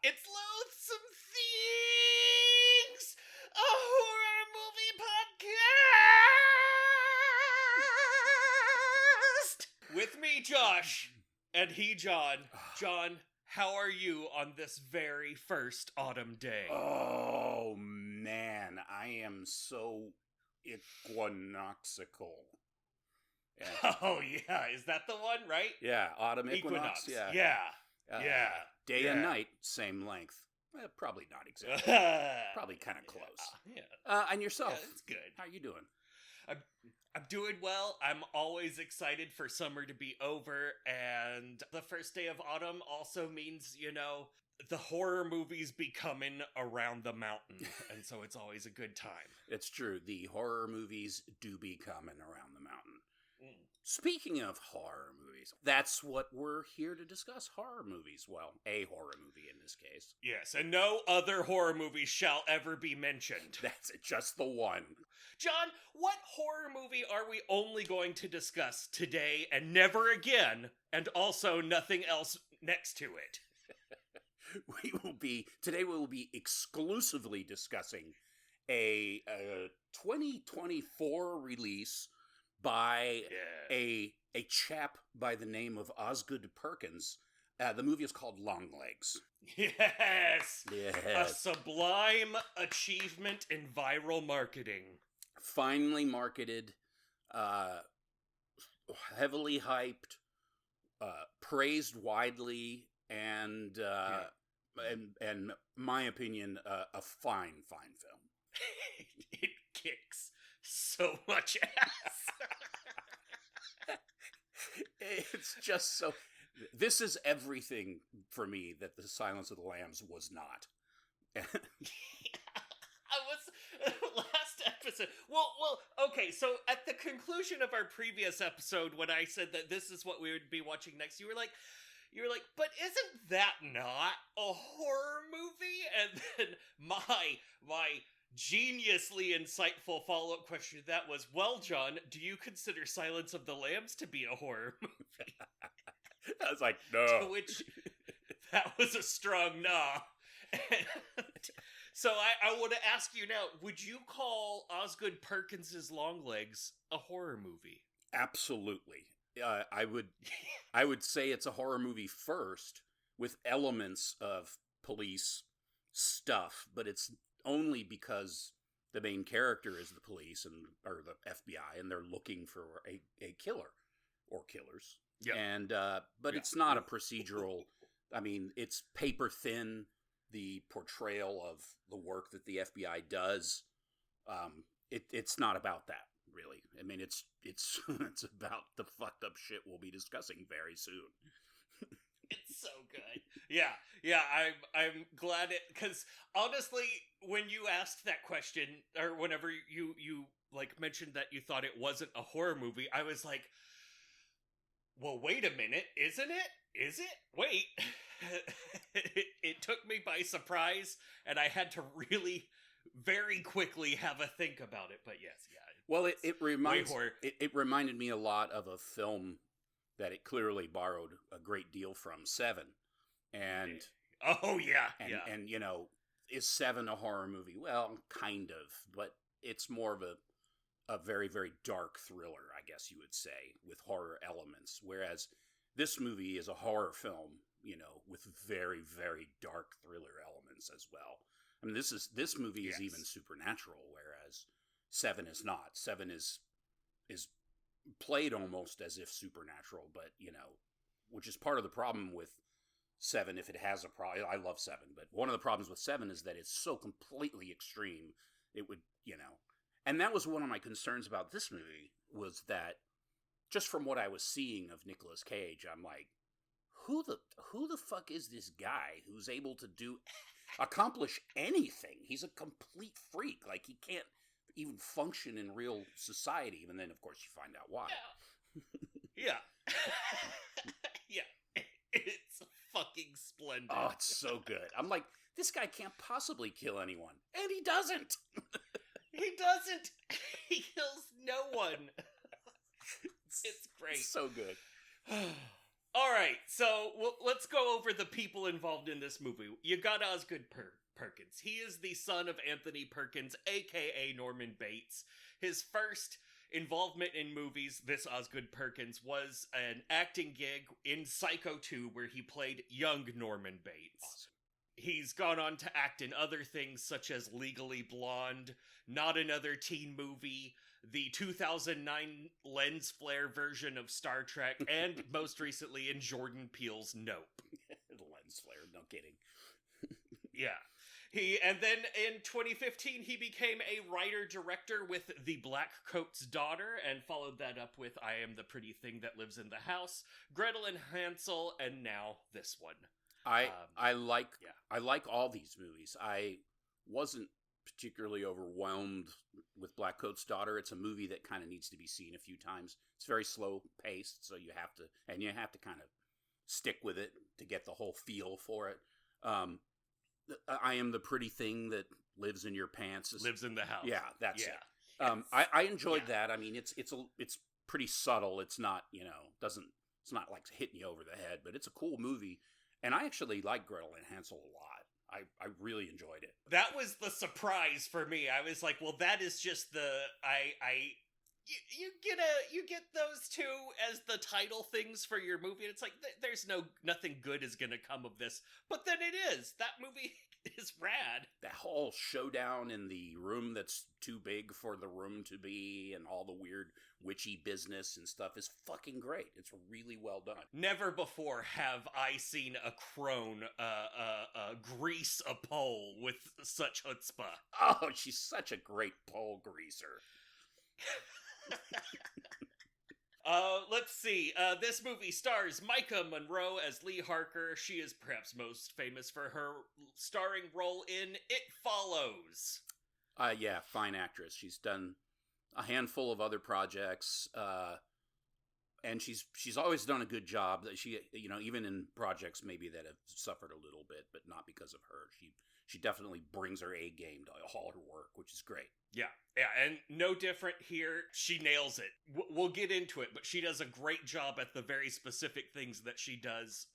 It's Loathsome Things, a horror movie podcast! With me, Josh, and he, John. John, how are you on this very first autumn day? Oh, man, I am so equinoxical. Yeah. Oh, yeah, is that the one, right? Yeah, autumn equinox. Yeah. Yeah. Day and night, same length. Probably not exactly. Probably kind of close. Yeah. And yourself? Yeah, that's good. How are you doing? I'm doing well. I'm always excited for summer to be over, and the first day of autumn also means, the horror movies be coming around the mountain, and so it's always a good time. It's true. The horror movies do be coming around the mountain. Mm. Speaking of horror movies, that's what we're here to discuss. Horror movies. Well, a horror movie in this case. Yes, and no other horror movie shall ever be mentioned. That's it, just the one. John, what horror movie are we only going to discuss today and never again, and also nothing else next to it? Today we will be exclusively discussing a 2024 release by a chap by the name of Osgood Perkins. The movie is called Longlegs. Yes! A sublime achievement in viral marketing. Finely marketed, heavily hyped, praised widely, and my opinion, a fine film. It kicks so much ass. It's just so... This is everything for me that The Silence of the Lambs was not. Last episode. Well, okay, so at the conclusion of our previous episode, when I said that this is what we would be watching next, you were like, but isn't that not a horror movie? And then my geniusly insightful follow-up question to that was, well, John, do you consider Silence of the Lambs to be a horror movie? I was like, no. To which, that was a strong nah. So I want to ask you now, would you call Osgood Perkins' Longlegs a horror movie? Absolutely. I would say it's a horror movie first, with elements of police stuff, but it's only because the main character is the police or the FBI, and they're looking for a killer or killers. Yeah. And but it's not a procedural. I mean, it's paper thin. The portrayal of the work that the FBI does, it's not about that, really. I mean, it's about the fucked up shit we'll be discussing very soon. It's so good. Yeah. I'm glad it, because honestly, when you asked that question, or whenever you like mentioned that you thought it wasn't a horror movie, I was like, well, wait a minute, isn't it? Is it? Wait. It took me by surprise, and I had to really very quickly have a think about it. But yes, yeah. Well, it reminded me a lot of a film that it clearly borrowed a great deal from, Seven. And oh yeah, and is Seven a horror movie? Well, kind of, but it's more of a very, very dark thriller, I guess you would say, with horror elements. Whereas this movie is a horror film, with very, very dark thriller elements as well. I mean, this movie is even supernatural, whereas Seven is not. Seven is played almost as if supernatural, but which is part of the problem with Seven. If it has a problem, I love Seven, but one of the problems with Seven is that it's so completely extreme. It would, and that was one of my concerns about this movie, was that just from what I was seeing of Nicolas Cage, I'm like, who the fuck is this guy who's able to accomplish anything? He's a complete freak. Like, he can't even function in real society. And then, of course, you find out why. Yeah. Yeah. It's fucking splendid. Oh, it's so good. I'm like, this guy can't possibly kill anyone. And he doesn't. He doesn't. He kills no one. It's great. It's so good. All right, so let's go over the people involved in this movie. You got Osgood Perkins. He is the son of Anthony Perkins, aka Norman Bates. His first involvement in movies, this Osgood Perkins, was an acting gig in Psycho 2 where he played young Norman Bates. Awesome. He's gone on to act in other things such as Legally Blonde, Not Another Teen Movie, the 2009 lens flare version of Star Trek, and most recently in Jordan Peele's Nope. The lens flare, no kidding. Yeah. And then in 2015, he became a writer-director with The Black Coat's Daughter, and followed that up with I Am the Pretty Thing That Lives in the House, Gretel and Hansel, and now this one. I like all these movies. I wasn't particularly overwhelmed with Black Coat's Daughter. It's a movie that kind of needs to be seen a few times. It's very slow paced, so you have to kind of stick with it to get the whole feel for it. I Am the Pretty Thing That Lives in Your Pants. Lives in the House. Yeah, that's it. I enjoyed that. I mean, it's pretty subtle. It's not, it's not like hitting you over the head, but it's a cool movie. And I actually like Gretel and Hansel a lot. I really enjoyed it. That was the surprise for me. I was like, well, that is just you get those two as the title things for your movie, and it's like there's nothing good is gonna come of this, but then it is. That movie is rad. That whole showdown in the room that's too big for the room to be, and all the weird witchy business and stuff is fucking great. It's really well done. Never before have I seen a crone grease a pole with such chutzpah. Oh, she's such a great pole greaser. Let's see. This movie stars Micah Monroe as Lee Harker. She is perhaps most famous for her starring role in It Follows. Yeah, fine actress. She's done a handful of other projects, and she's always done a good job. She, even in projects maybe that have suffered a little bit, but not because of her. She definitely brings her A game to all her work, which is great. Yeah, and no different here. She nails it. We'll get into it, but she does a great job at the very specific things that she does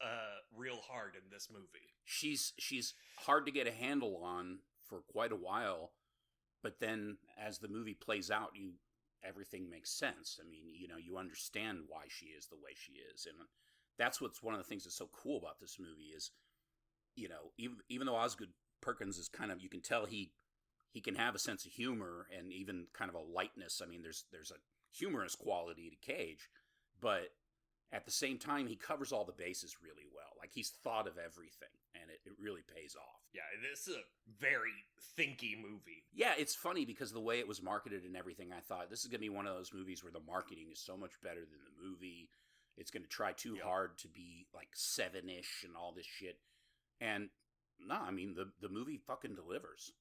real hard in this movie. She's hard to get a handle on for quite a while, but then as the movie plays out, everything makes sense. I mean, you understand why she is the way she is, and that's what's one of the things that's so cool about this movie is, even though Osgood Perkins is kind of, you can tell he can have a sense of humor and even kind of a lightness. I mean, there's a humorous quality to Cage, but at the same time, he covers all the bases really well. Like, he's thought of everything, and it really pays off. Yeah, this is a very thinky movie. Yeah, it's funny because the way it was marketed and everything, I thought, this is going to be one of those movies where the marketing is so much better than the movie. It's going to try too hard to be, like, 7-ish and all this shit. And, no, I mean, the movie fucking delivers.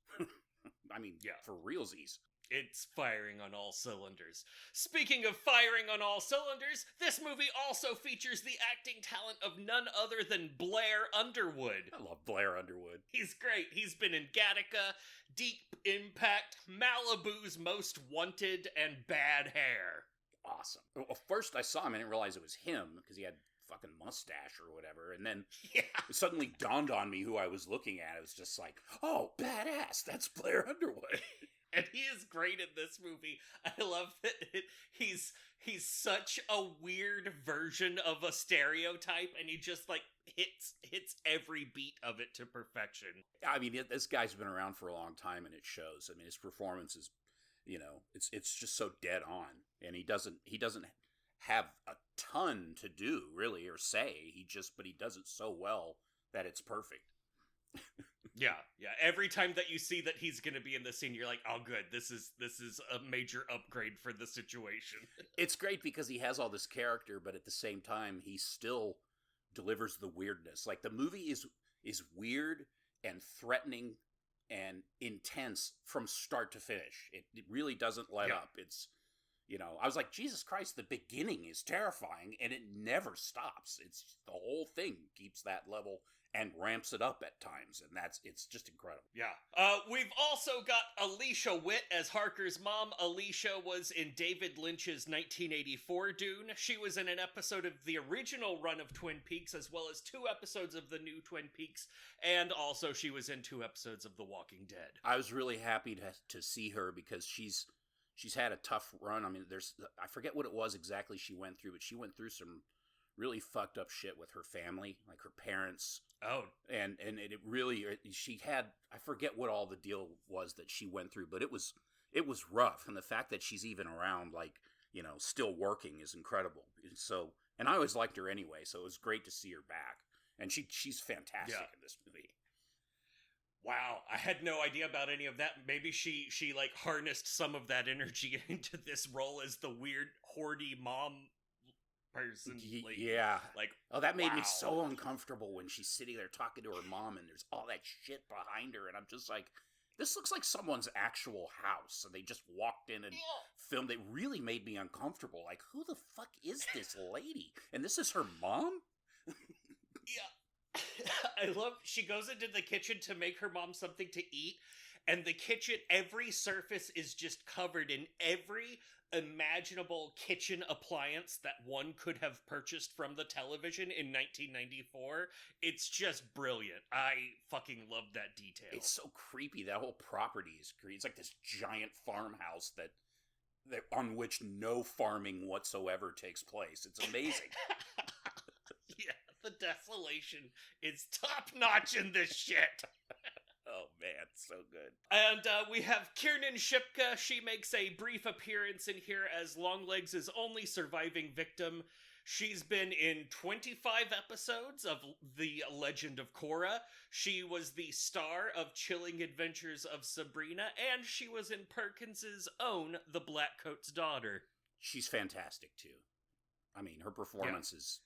I mean, for realsies. It's firing on all cylinders. Speaking of firing on all cylinders, this movie also features the acting talent of none other than Blair Underwood. I love Blair Underwood. He's great. He's been in Gattaca, Deep Impact, Malibu's Most Wanted, and Bad Hair. Awesome. Well, first I saw him, I didn't realize it was him, because he had fucking mustache or whatever, and then it suddenly dawned on me who I was looking at. It was just like, oh, badass, that's Blair Underwood. And he is great in this movie. I love that he's such a weird version of a stereotype, and he just like hits every beat of it to perfection. I mean, this guy's been around for a long time, and it shows. I mean, his performance is, it's just so dead on, and he doesn't have a ton to do really or say. But he does it so well that it's perfect. Yeah. Every time that you see that he's going to be in the scene, you're like, oh, good. This is a major upgrade for the situation. It's great because he has all this character, but at the same time, he still delivers the weirdness. Like, the movie is weird and threatening and intense from start to finish. It really doesn't let up. It's, I was like, Jesus Christ, the beginning is terrifying, and it never stops. It's the whole thing keeps that level and ramps it up at times, and it's just incredible. Yeah. We've also got Alicia Witt as Harker's mom. Alicia was in David Lynch's 1984 Dune. She was in an episode of the original run of Twin Peaks, as well as 2 episodes of the new Twin Peaks, and also she was in 2 episodes of The Walking Dead. I was really happy to see her because she's had a tough run. I mean, I forget what it was exactly she went through, but she went through some really fucked up shit with her family, like her parents. Oh. And it really, she had, I forget what all the deal was that she went through, but it was rough. And the fact that she's even around, like, you know, still working is incredible. So, and I always liked her anyway, so it was great to see her back. And she's fantastic in this movie. Wow, I had no idea about any of that. Maybe she like harnessed some of that energy into this role as the weird hoardy mom person. Yeah. Like, oh, that made me so uncomfortable when she's sitting there talking to her mom and there's all that shit behind her, and I'm just like, this looks like someone's actual house, and they just walked in and filmed. It really made me uncomfortable. Like, who the fuck is this lady? And this is her mom? Yeah. I love, she goes into the kitchen to make her mom something to eat, and the kitchen, every surface is just covered in every imaginable kitchen appliance that one could have purchased from the television in 1994. It's just brilliant. I fucking love that detail. It's so creepy. That whole property is creepy. It's like this giant farmhouse that on which no farming whatsoever takes place. It's amazing. Yeah, the desolation is top notch in this shit. Oh, man, so good. And we have Kiernan Shipka. She makes a brief appearance in here as Longlegs' only surviving victim. She's been in 25 episodes of The Legend of Korra. She was the star of Chilling Adventures of Sabrina, and she was in Perkins' own The Blackcoat's Daughter. She's fantastic, too. I mean, her performance is...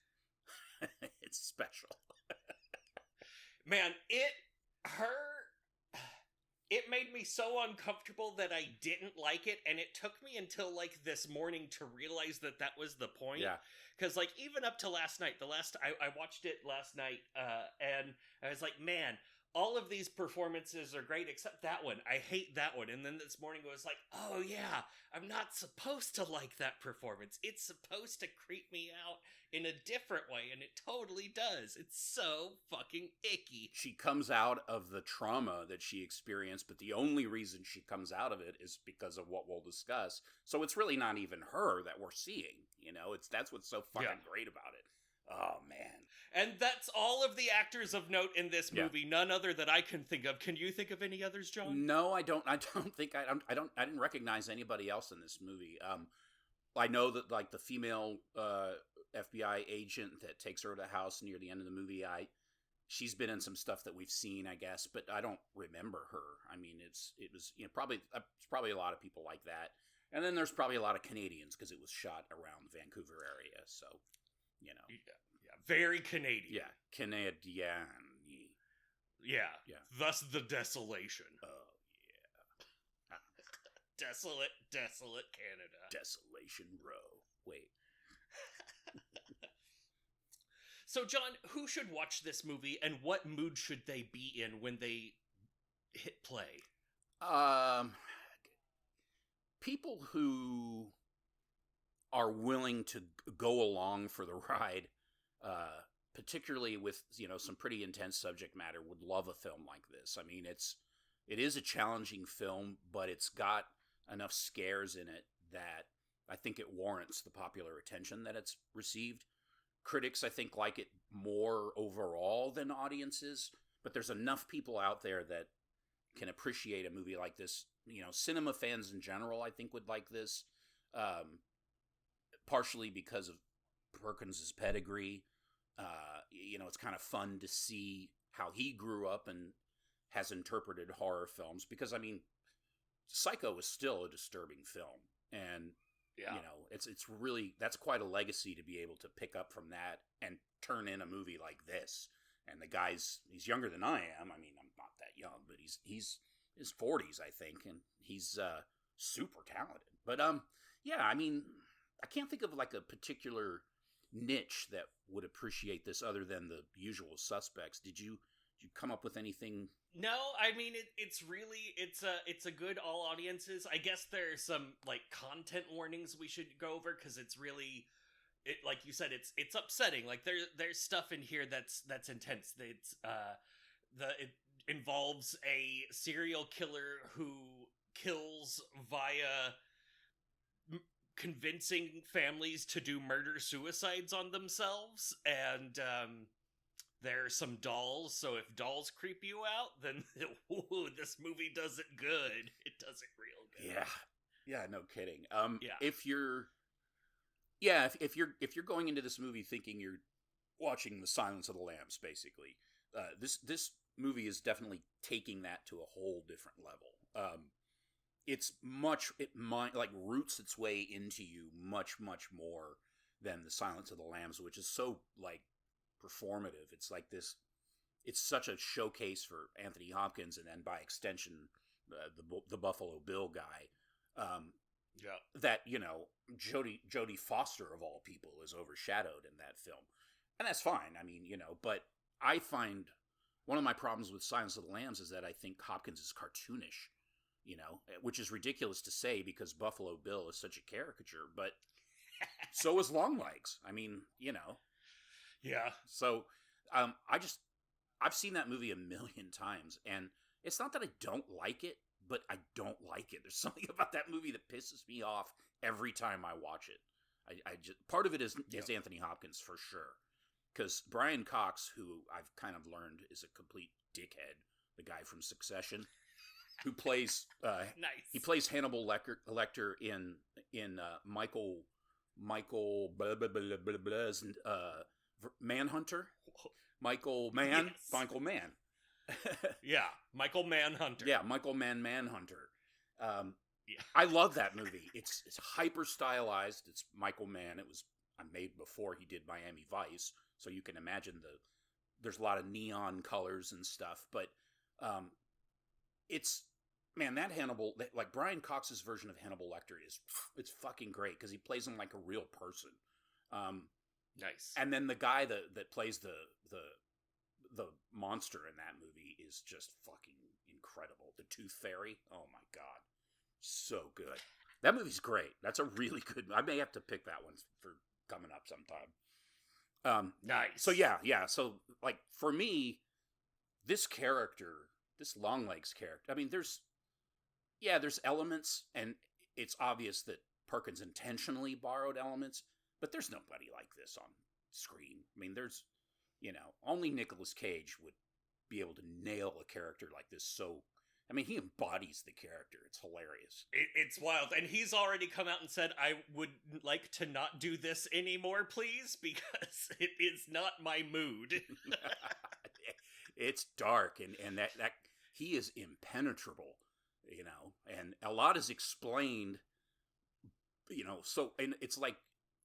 it's special. Man, it made me so uncomfortable that I didn't like it, and it took me until, like, this morning to realize that was the point. Yeah. Because, like, even up to last night, I watched it last night, and I was like, man, all of these performances are great except that one. I hate that one. And then this morning I was like, oh yeah, I'm not supposed to like that performance. It's supposed to creep me out in a different way, and it totally does. It's so fucking icky. She comes out of the trauma that she experienced, but the only reason she comes out of it is because of what we'll discuss. So it's really not even her that we're seeing, you know? That's what's so fucking great about it. Oh, man. And that's all of the actors of note in this movie. Yeah. None other that I can think of. Can you think of any others, John? No, I don't. I didn't recognize anybody else in this movie. I know that, like, the female FBI agent that takes her to the house near the end of the movie, she's been in some stuff that we've seen, I guess, but I don't remember her. I mean, it was probably a lot of people like that. And then there's probably a lot of Canadians because it was shot around the Vancouver area, so, you know. Yeah, very Canadian. Yeah, Canadian. Yeah. Thus the desolation. Oh, yeah. Desolate Canada. Desolation Row. Wait. So, John, who should watch this movie, and what mood should they be in when they hit play? People who are willing to go along for the ride, particularly with, you know, some pretty intense subject matter, would love a film like this. I mean, it is a challenging film, but it's got enough scares in it that I think it warrants the popular attention that it's received. Critics, I think, like it more overall than audiences, but there's enough people out there that can appreciate a movie like this. You know, cinema fans in general, I think, would like this, partially because of Perkins' pedigree. You know, it's kind of fun to see how he grew up and has interpreted horror films, because, I mean, Psycho is still a disturbing film, and you know, it's really, that's quite a legacy to be able to pick up from that and turn in a movie like this. And the guy's, he's younger than I am. I mean, I'm not that young, but he's his 40s, I think, and he's super talented. But yeah, I mean, I can't think of like a particular niche that would appreciate this other than the usual suspects. Did you come up with anything? No, I mean it's really it's a good all audiences. I guess there's some like content warnings we should go over because it's really like you said it's upsetting. Like there's stuff in here that's intense. It involves a serial killer who kills via convincing families to do murder suicides on themselves, and there are some dolls, so if dolls creep you out, then this movie does it good. It does it real good. Yeah, no kidding. Yeah. If you're going into this movie thinking you're watching The Silence of the Lambs, basically, this movie is definitely taking that to a whole different level. It roots its way into you much more than The Silence of the Lambs, which is so like performative. It's like this. It's such a showcase for Anthony Hopkins, and then by extension, the Buffalo Bill guy. That Jodie Foster of all people is overshadowed in that film, and that's fine. I mean, but I find one of my problems with Silence of the Lambs is that I think Hopkins is cartoonish. Which is ridiculous to say because Buffalo Bill is such a caricature, but so is Longlegs. I mean, Yeah. So, I've seen that movie a million times, and it's not that I don't like it, but I don't like it. There's something about that movie that pisses me off every time I watch it. I just part of it is Anthony Hopkins for sure, because Brian Cox, who I've kind of learned is a complete dickhead, the guy from Succession. Who plays? Nice. He plays Hannibal Lecter in Michael Manhunter. Michael Mann. Yes. Michael Mann. Yeah, Michael Manhunter. Yeah, Michael Manhunter. I love that movie. It's hyper stylized. It's Michael Mann. It was made before he did Miami Vice, so you can imagine there's a lot of neon colors and stuff, but that Hannibal, like Brian Cox's version of Hannibal Lecter it's fucking great because he plays him like a real person. Nice. And then the guy that plays the monster in that movie is just fucking incredible. The Tooth Fairy. Oh my God. So good. That movie's great. That's a really good, I may have to pick that one for coming up sometime. Nice. So yeah. So like for me, this Longlegs character, I mean, there's elements, and it's obvious that Perkins intentionally borrowed elements, but there's nobody like this on screen. I mean, there's, only Nicolas Cage would be able to nail a character like this. So, I mean, he embodies the character. It's hilarious. It's wild. And he's already come out and said, I would like to not do this anymore, please, because it is not my mood. It's dark, and that he is impenetrable, and a lot is explained, so, and it's like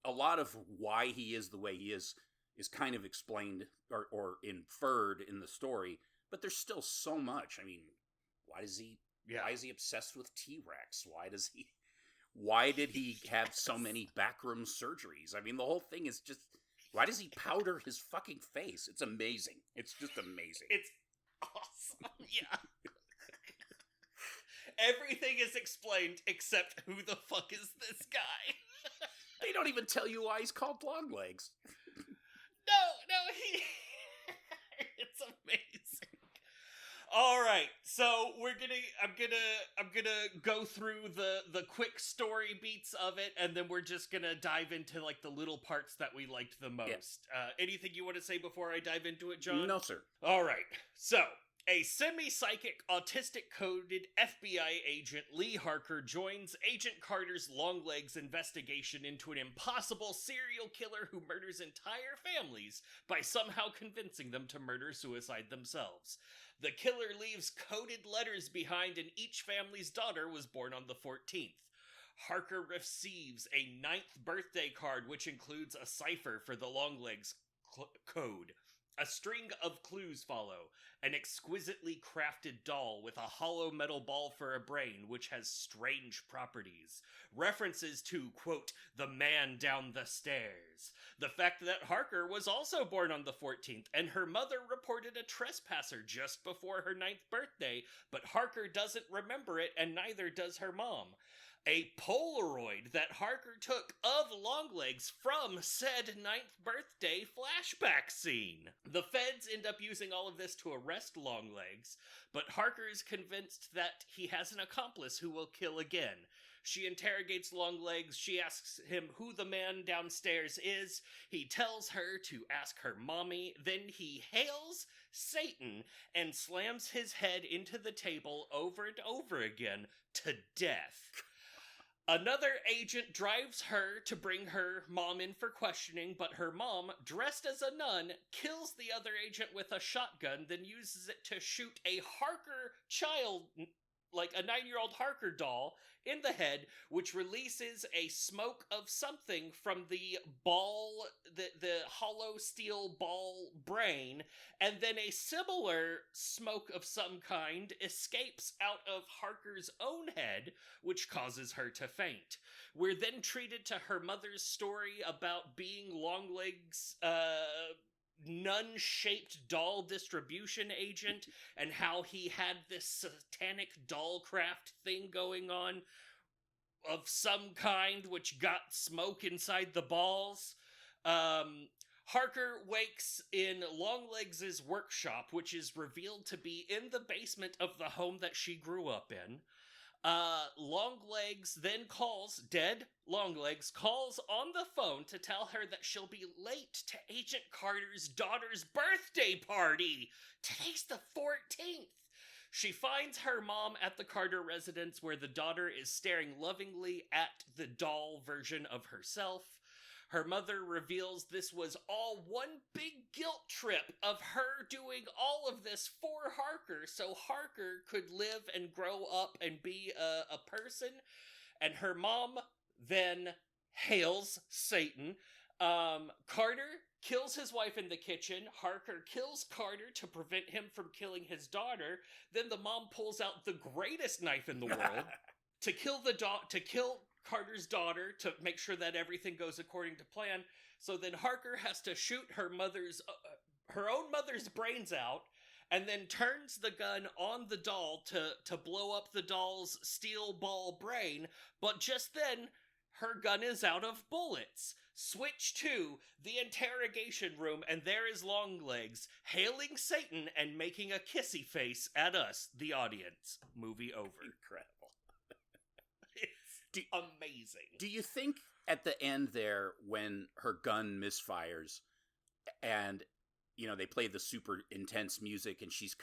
a lot of why he is the way he is kind of explained or inferred in the story, but there's still so much. I mean, why is he obsessed with T-Rex? Why did he have so many backroom surgeries? I mean, the whole thing is just, why does he powder his fucking face? It's amazing. It's just amazing. It's awesome. Yeah. Everything is explained except who the fuck is this guy? They don't even tell you why he's called Longlegs. No, it's amazing. All right, so I'm gonna go through the quick story beats of it, and then we're just gonna dive into like the little parts that we liked the most. Yeah. Anything you want to say before I dive into it, John? No, sir. All right, so a semi-psychic, autistic-coded FBI agent, Lee Harker, joins Agent Carter's Longlegs investigation into an impossible serial killer who murders entire families by somehow convincing them to murder-suicide themselves. The killer leaves coded letters behind, and each family's daughter was born on the 14th. Harker receives a 9th birthday card, which includes a cipher for the Longlegs code. A string of clues follow. An exquisitely crafted doll with a hollow metal ball for a brain, which has strange properties. References to, quote, the man down the stairs. The fact that Harker was also born on the 14th, and her mother reported a trespasser just before her 9th birthday, but Harker doesn't remember it, and neither does her mom. A Polaroid that Harker took of Longlegs from said 9th birthday flashback scene. The feds end up using all of this to arrest Longlegs, but Harker is convinced that he has an accomplice who will kill again. She interrogates Longlegs. She asks him who the man downstairs is. He tells her to ask her mommy. Then he hails Satan and slams his head into the table over and over again to death. Another agent drives her to bring her mom in for questioning, but her mom, dressed as a nun, kills the other agent with a shotgun, then uses it to shoot a Harker child, like a 9-year-old Harker doll, in the head, which releases a smoke of something from the ball, the hollow steel ball brain, and then a similar smoke of some kind escapes out of Harker's own head, which causes her to faint. We're then treated to her mother's story about being Longlegs' nun-shaped doll distribution agent, and how he had this satanic doll craft thing going on of some kind, which got smoke inside the balls. Harker wakes in Longlegs' workshop, which is revealed to be in the basement of the home that she grew up in. Longlegs then dead Longlegs calls on the phone to tell her that she'll be late to Agent Carter's daughter's birthday party. Today's the 14th. She finds her mom at the Carter residence, where the daughter is staring lovingly at the doll version of herself. Her mother reveals this was all one big guilt trip of her doing all of this for Harker, so Harker could live and grow up and be a person. And her mom then hails Satan. Carter kills his wife in the kitchen. Harker kills Carter to prevent him from killing his daughter. Then the mom pulls out the greatest knife in the world to kill Carter's daughter, to make sure that everything goes according to plan. So then Harker has to shoot her own mother's brains out, and then turns the gun on the doll to blow up the doll's steel ball brain. But just then, her gun is out of bullets. Switch to the interrogation room, and there is Longlegs, hailing Satan and making a kissy face at us, the audience. Movie over. Incredible. It's amazing. Do you think at the end there, when her gun misfires, and, you know, they play the super intense music, and she's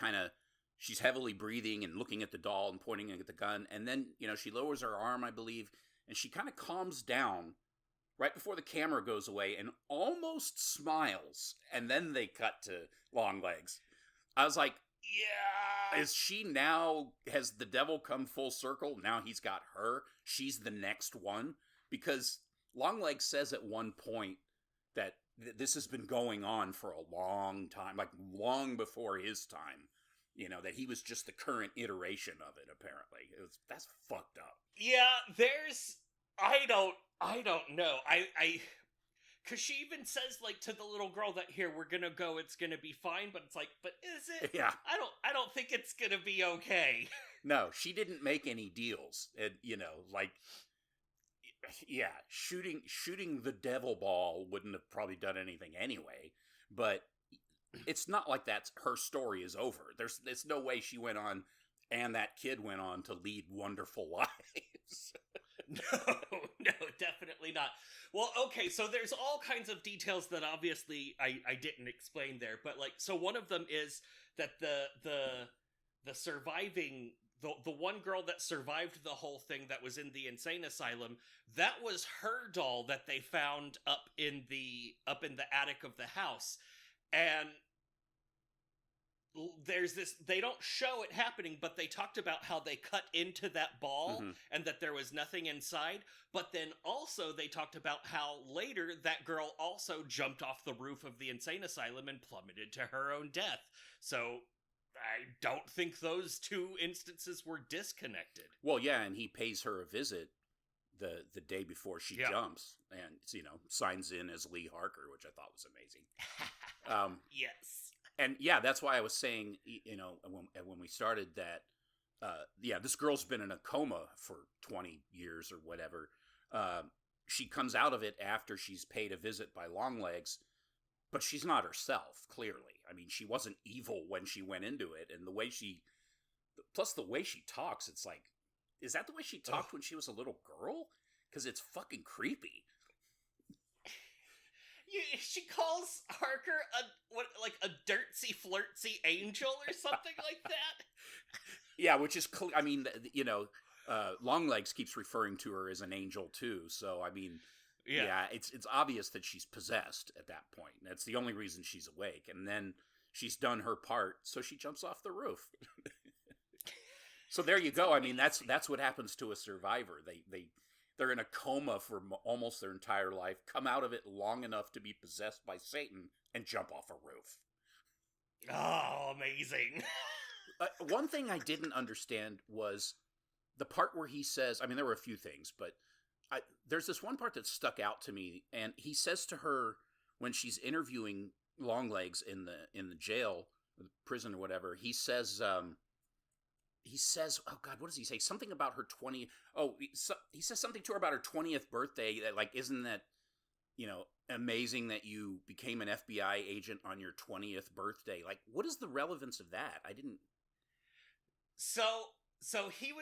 heavily breathing and looking at the doll and pointing at the gun, and then, you know, she lowers her arm, I believe, and she kind of calms down right before the camera goes away and almost smiles, and then they cut to Longlegs. I was like, yeah, is she now, has the devil come full circle? Now he's got her. She's the next one. Because Longlegs says at one point that this has been going on for a long time, like long before his time. You know, that he was just the current iteration of it, apparently. That's fucked up. Yeah, I don't know. Because she even says, like, to the little girl that, here, we're gonna go, it's gonna be fine, but it's like, but is it? Yeah. I don't think it's gonna be okay. No, she didn't make any deals. And, you know, like, yeah, shooting the devil ball wouldn't have probably done anything anyway, but it's not like that's her story is over. There's no way she went on, and that kid went on to lead wonderful lives. No, definitely not. Well, okay, so there's all kinds of details that obviously I didn't explain there, but, like, so one of them is that the surviving, the one girl that survived the whole thing that was in the insane asylum, that was her doll that they found up in the attic of the house. And there's this, they don't show it happening, but they talked about how they cut into that ball and that there was nothing inside. But then also they talked about how later that girl also jumped off the roof of the insane asylum and plummeted to her own death. So I don't think those two instances were disconnected. Well, yeah, and he pays her a visit the day before she jumps, and signs in as Lee Harker, which I thought was amazing. Yes. And yeah, that's why I was saying, when we started that, this girl's been in a coma for 20 years or whatever. She comes out of it after she's paid a visit by Longlegs, but she's not herself, clearly. I mean, she wasn't evil when she went into it, and the way she talks, it's like, is that the way she talked when she was a little girl? Because it's fucking creepy. She calls Harker a dirtsy, flirtsy angel or something like that. Yeah, which is, Longlegs keeps referring to her as an angel too. So, I mean, it's obvious that she's possessed at that point. That's the only reason she's awake. And then she's done her part, so she jumps off the roof. So there you go. I mean, that's what happens to a survivor. They're in a coma for almost their entire life, come out of it long enough to be possessed by Satan, and jump off a roof. Oh, amazing. One thing I didn't understand was the part where he says, I mean, there were a few things, but there's this one part that stuck out to me, and he says to her when she's interviewing Longlegs in the jail, the prison or whatever, he says, oh God, what does he say? Something about her 20th. Oh, he says something to her about her 20th birthday. That, like, isn't that, amazing that you became an FBI agent on your 20th birthday? Like, what is the relevance of that? I didn't. So he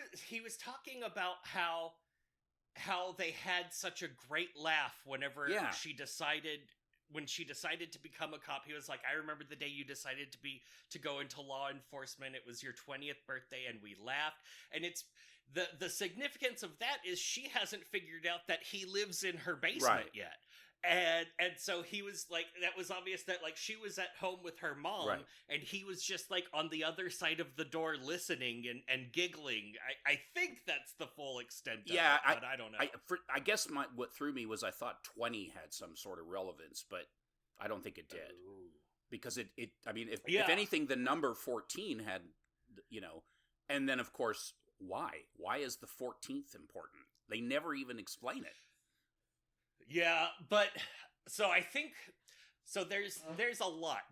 was talking about how they had such a great laugh whenever she decided. When she decided to become a cop, he was like, I remember the day you decided to go into law enforcement. It was your 20th birthday, and we laughed. And it's the significance of that is she hasn't figured out that he lives in her basement yet. And so he was like, that was obvious that, like, she was at home with her mom, and he was just, like, on the other side of the door listening and giggling. I think that's the full extent of it, but I don't know. I guess what threw me was I thought 20 had some sort of relevance, but I don't think it did. Ooh. Because if anything, the number 14 had, and then, of course, why? Why is the 14th important? They never even explain it. Yeah, but so I think there's a lot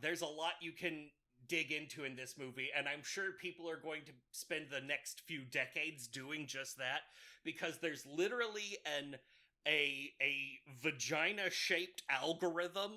you can dig into in this movie, and I'm sure people are going to spend the next few decades doing just that, because there's literally a vagina-shaped algorithm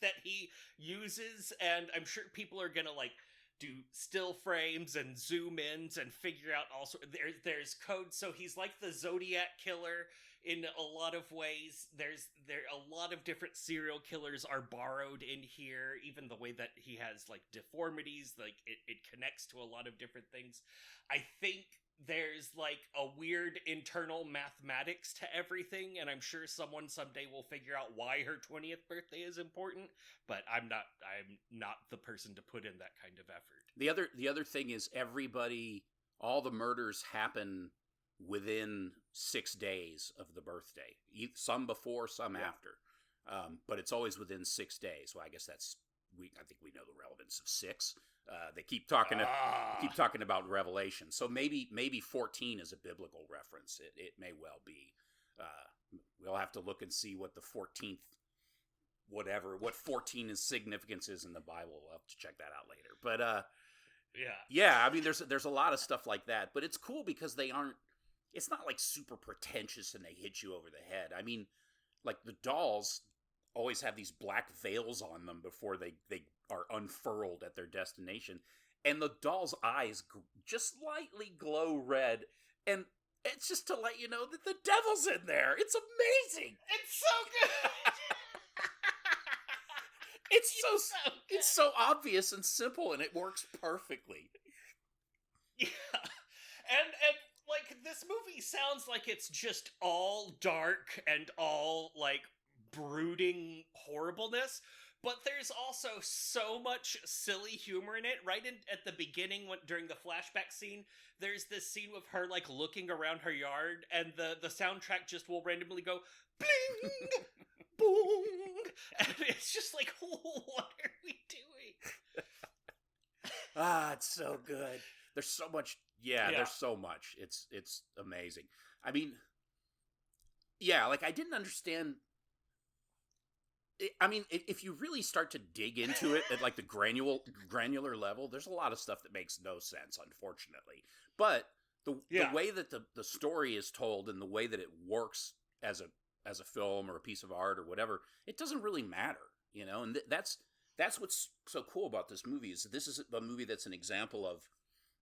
that he uses, and I'm sure people are gonna, like, do still frames and zoom ins and figure out also there's code. So he's like the Zodiac killer in a lot of ways. There a lot of different serial killers are borrowed in here. Even the way that he has, like, deformities, like it connects to a lot of different things. I think there's, like, a weird internal mathematics to everything, and I'm sure someone someday will figure out why her 20th birthday is important, but I'm not the person to put in that kind of effort. The other thing is all the murders happen within 6 days of the birthday. Some before, some after. But it's always within 6 days. Well, I guess I think we know the relevance of 6. They keep talking about Revelation. So maybe 14 is a biblical reference. It may well be. We'll have to look and see what the 14th, what 14's significance is in the Bible. We'll have to check that out later. But I mean, there's a lot of stuff like that. But it's cool because it's not like super pretentious and they hit you over the head. I mean, like, the dolls always have these black veils on them before they are unfurled at their destination. And the doll's eyes just slightly glow red. And it's just to let you know that the devil's in there. It's amazing. It's so good. It's so obvious and simple, and it works perfectly. Yeah. And like, this movie sounds like it's just all dark and all, like, brooding horribleness, But there's also so much silly humor in it. At the beginning, during the flashback scene, there's this scene with her like looking around her yard, and the soundtrack just will randomly go bling, boom, and it's just like, what are we doing? It's so good. There's so much. Yeah, there's so much. It's amazing. I mean, yeah, like I didn't understand. I mean, if you really start to dig into it at like the granular level, there's a lot of stuff that makes no sense, unfortunately. But the way that the story is told and the way that it works as a film or a piece of art or whatever, it doesn't really matter, you know. And that's what's so cool about this movie is that this is a movie that's an example of,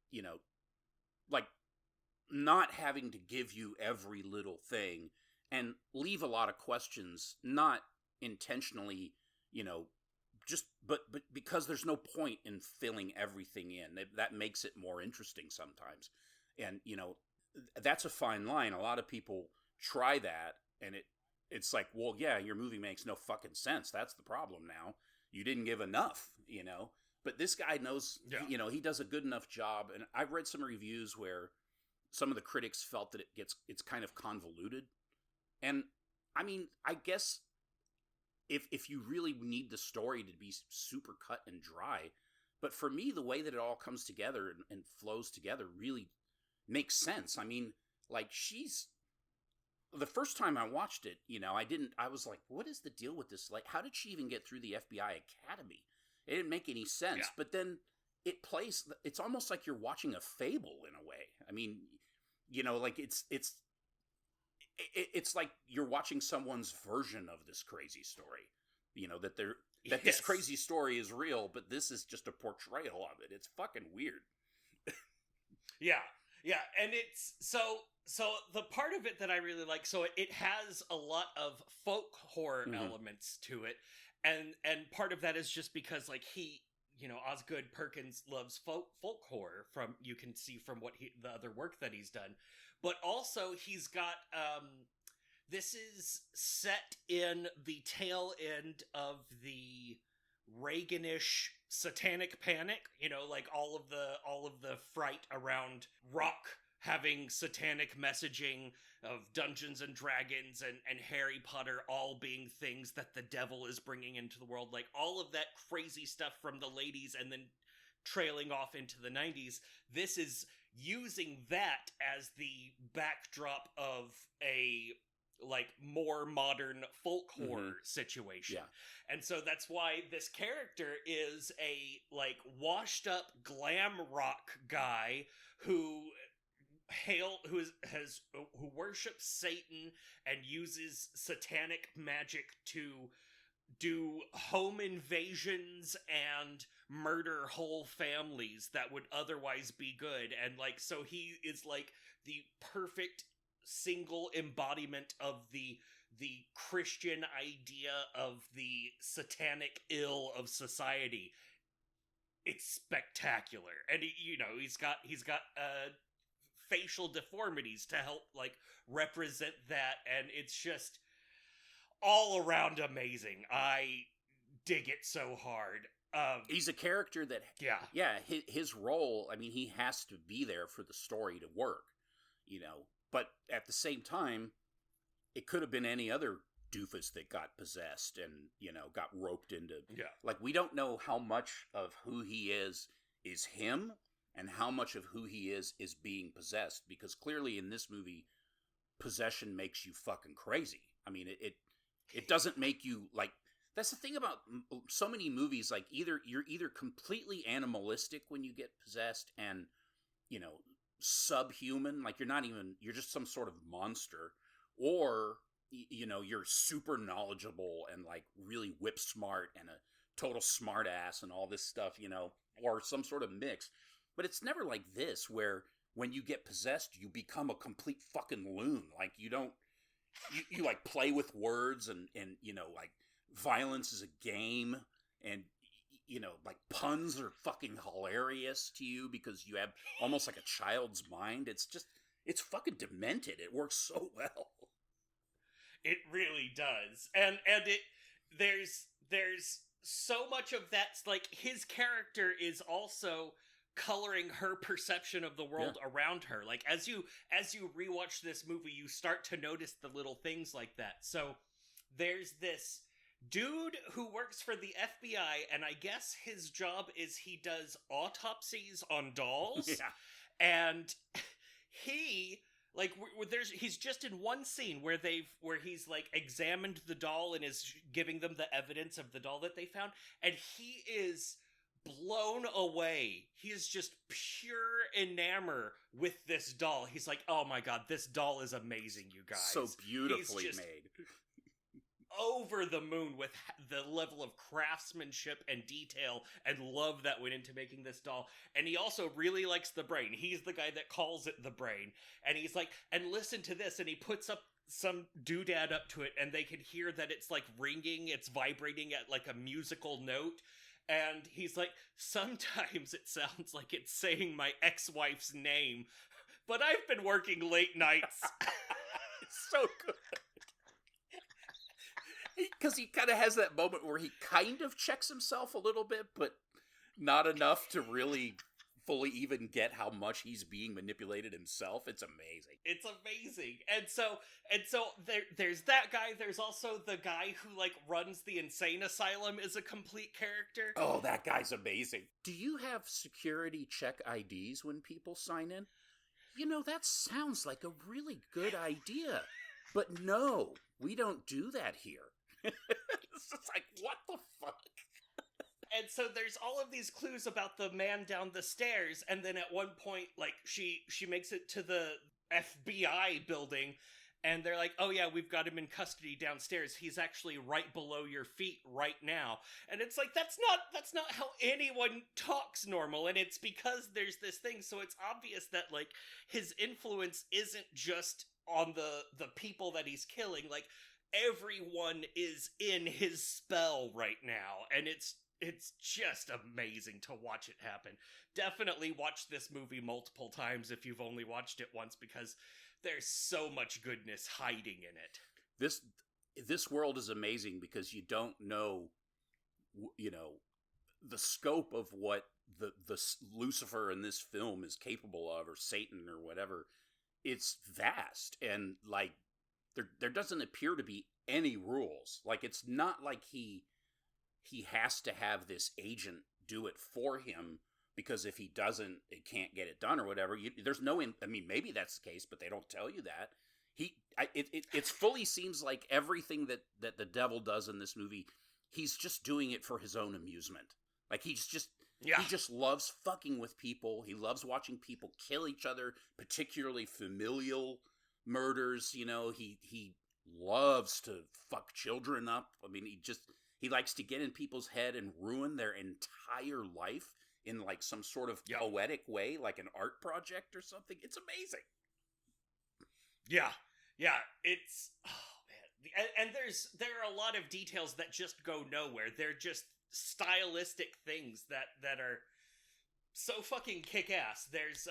you know, like not having to give you every little thing and leave a lot of questions, not intentionally, you know, just but because there's no point in filling everything in. That makes it more interesting sometimes. And, you know, that's a fine line. A lot of people try that and it's like, well, yeah, your movie makes no fucking sense. That's the problem now. You didn't give enough, you know. But this guy knows, you know, he does a good enough job. And I've read some reviews where some of the critics felt that it's kind of convoluted. And I mean, I guess if you really need the story to be super cut and dry, but for me, the way that it all comes together and flows together really makes sense. I mean, like the first time I watched it, you know, I was like, what is the deal with this? Like, how did she even get through the FBI Academy? It didn't make any sense. Yeah. But then it's almost like you're watching a fable in a way. I mean, you know, like it's like you're watching someone's version of this crazy story. You know, that this crazy story is real, but this is just a portrayal of it. It's fucking weird. Yeah. And it's so the part of it that I really like, so it has a lot of folk horror elements to it. And part of that is just because like Osgood Perkins loves folk horror you can see from the other work that he's done. But also he's got this is set in the tail end of the Reaganish Satanic Panic, you know, like all of the fright around rock having satanic messaging of Dungeons and Dragons and Harry Potter all being things that the devil is bringing into the world, like all of that crazy stuff from the 80s and then trailing off into the 90s. This is using that as the backdrop of a like more modern folk horror situation. Yeah. And so that's why this character is a like washed up glam rock guy who worships Satan and uses satanic magic to do home invasions and murder whole families that would otherwise be good. And like, so he is like the perfect single embodiment of the Christian idea of the satanic ill of society. It's spectacular. And he's got facial deformities to help like represent that, and it's just all around amazing. I dig it so hard. He's a character that his role, I mean, he has to be there for the story to work, you know, but at the same time it could have been any other doofus that got possessed and, you know, got roped into like, we don't know how much of who he is him and how much of who he is being possessed, because clearly in this movie possession makes you fucking crazy. I mean, it doesn't make you like, that's the thing about so many movies, like you're either completely animalistic when you get possessed and, you know, subhuman, like you're just some sort of monster, or, you know, you're super knowledgeable and like really whip smart and a total smart ass and all this stuff, you know, or some sort of mix. But it's never like this, where when you get possessed, you become a complete fucking loon. Like, you don't, you like play with words and, you know, like violence is a game, and, you know, like puns are fucking hilarious to you because you have almost like a child's mind. It's fucking demented. It works so well. It really does. And there's so much of that's like his character is also coloring her perception of the world around her. Like as you rewatch this movie, you start to notice the little things like that. So there's this dude who works for the FBI, and I guess his job is he does autopsies on dolls. And he like he's just in one scene where he's like examined the doll and is giving them the evidence of the doll that they found, and he is blown away. He is just pure enamor with this doll. He's like, oh my god, this doll is amazing, you guys. So beautifully made. Over the moon with the level of craftsmanship and detail and love that went into making this doll. And he also really likes the brain. He's the guy that calls it the brain. And he's like, and listen to this. And he puts up some doodad up to it, and they can hear that it's like ringing, it's vibrating at like a musical note. And he's like, sometimes it sounds like it's saying my ex-wife's name, but I've been working late nights. It's so good. Because he kind of has that moment where he kind of checks himself a little bit, but not enough to really fully even get how much he's being manipulated himself. It's amazing. It's amazing. And so there's that guy. There's also the guy who like runs the insane asylum is a complete character. Oh, that guy's amazing. Do you have security check IDs when people sign in? You know, that sounds like a really good idea. But no, we don't do that here. It's just like, what the fuck? And so there's all of these clues about the man down the stairs, and then at one point, like, she makes it to the FBI building, and they're like, oh yeah, we've got him in custody downstairs. He's actually right below your feet right now. And it's like, that's not how anyone talks normal, and it's because there's this thing, so it's obvious that, like, his influence isn't just on the people that he's killing. Like, everyone is in his spell right now, and it's just amazing to watch it happen. Definitely watch this movie multiple times if you've only watched it once, because there's so much goodness hiding in it. This world is amazing because you don't know, you know, the scope of what the Lucifer in this film is capable of, or Satan or whatever. It's vast, and like there doesn't appear to be any rules. Like, it's not like he has to have this agent do it for him, because if he doesn't, it can't get it done or whatever. There's no, I mean, maybe that's the case, but they don't tell you that. It fully seems like everything that the devil does in this movie, he's just doing it for his own amusement. Like, he just loves fucking with people. He loves watching people kill each other, particularly familial murders. You know, he loves to fuck children up. I mean, he likes to get in people's head and ruin their entire life in like some sort of poetic way, like an art project or something. It's amazing. Yeah. It's, oh man, and there are a lot of details that just go nowhere. They're just stylistic things that are so fucking kick-ass. There's